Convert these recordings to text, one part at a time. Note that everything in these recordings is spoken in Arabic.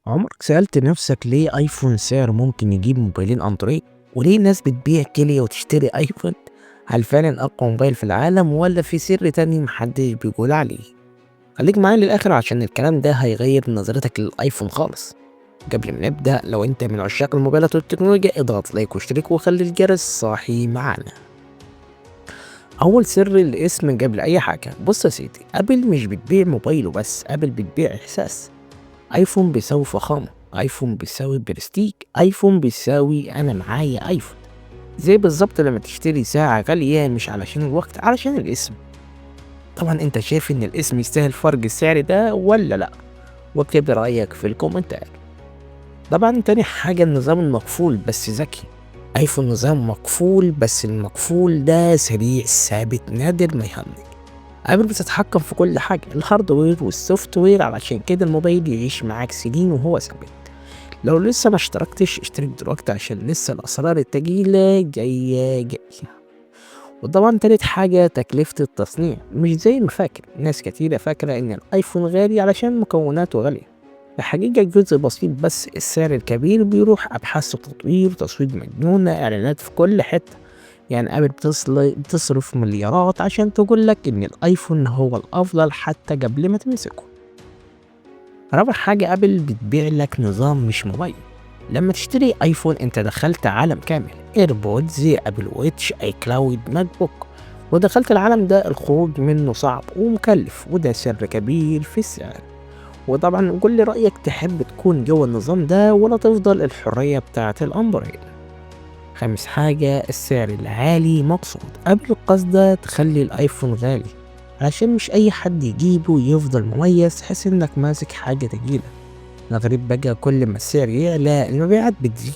عمرك سألت نفسك ليه ايفون سعر ممكن يجيب موبايلين اندرويد؟ وليه الناس بتبيع كلية وتشتري ايفون؟ هل فعلا اقوى موبايل في العالم ولا في سر تاني محدش بيقول عليه؟ خليك معايا للاخر عشان الكلام ده هيغير نظرتك للايفون خالص. قبل ما نبدأ، لو انت من عشاق الموبايلات والتكنولوجيا اضغط لايك واشترك وخلي الجرس صاحي معانا. اول سر الاسم قبل اي حاجة. بص يا سيدي، ابل مش بتبيع موبايل وبس، ابل بتبيع احساس. ايفون بيساوي فخامة، ايفون بيساوي برستيج، ايفون بيساوي انا معايا ايفون. زي بالظبط لما تشتري ساعة غالية مش علشان الوقت، علشان الاسم. طبعا انت شايف ان الاسم يستاهل فرق السعر ده ولا لا؟ واكتب رأيك في الكومنتات. طبعا تاني حاجة النظام المقفول بس ذكي. ايفون نظام مقفول، بس المقفول ده سريع ثابت نادر ما يهنج. ابل بتتحكم في كل حاجة، الهاردوير والسوفت وير، علشان كده الموبايل يعيش معاك سنين وهو ثابت. لو لسه ما اشتركتش اشترك دلوقتي عشان لسه الاسرار التقيلة جاية. وطبعا تالت حاجة تكلفة التصنيع. مش زي ما فاكر ناس كتيرة فاكرة ان الايفون غالي علشان مكوناته غالية. الحقيقة جزء بسيط بس، السعر الكبير بيروح ابحاث وتطوير، تصوير مجنونة، اعلانات في كل حتة. يعني ابل بتصرف مليارات عشان تقول لك ان الايفون هو الافضل حتى قبل ما تمسكه. رابع حاجة، ابل بتبيع لك نظام مش موبايل. لما تشتري ايفون انت دخلت عالم كامل، ايربودز، ابل واتش، اي كلاود، ماك بوك. ودخلت العالم ده الخروج منه صعب ومكلف، وده سر كبير في السعر. وطبعا قول لي رأيك، تحب تكون جوه النظام ده ولا تفضل الحرية بتاعة الاندرويد؟ خامس حاجة السعر العالي مقصود. قبل القصد تخلي الايفون غالي عشان مش اي حد يجيبه ويفضل مميز، تحس انك ماسك حاجة تقيلة. الغريب بقى كل ما السعر يعلى المبيعات بتزيد.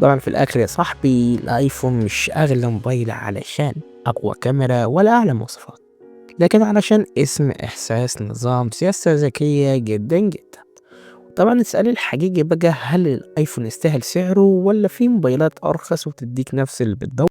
طبعا في الاخر يا صاحبي، الايفون مش اغلى موبايل علشان اقوى كاميرا ولا اعلى مواصفات، لكن علشان اسم، احساس، نظام، سياسة ذكية جدا جدا. طبعا السؤال الحقيقي بقى، هل الايفون يستاهل سعره ولا في موبايلات ارخص وتديك نفس اللي بتدور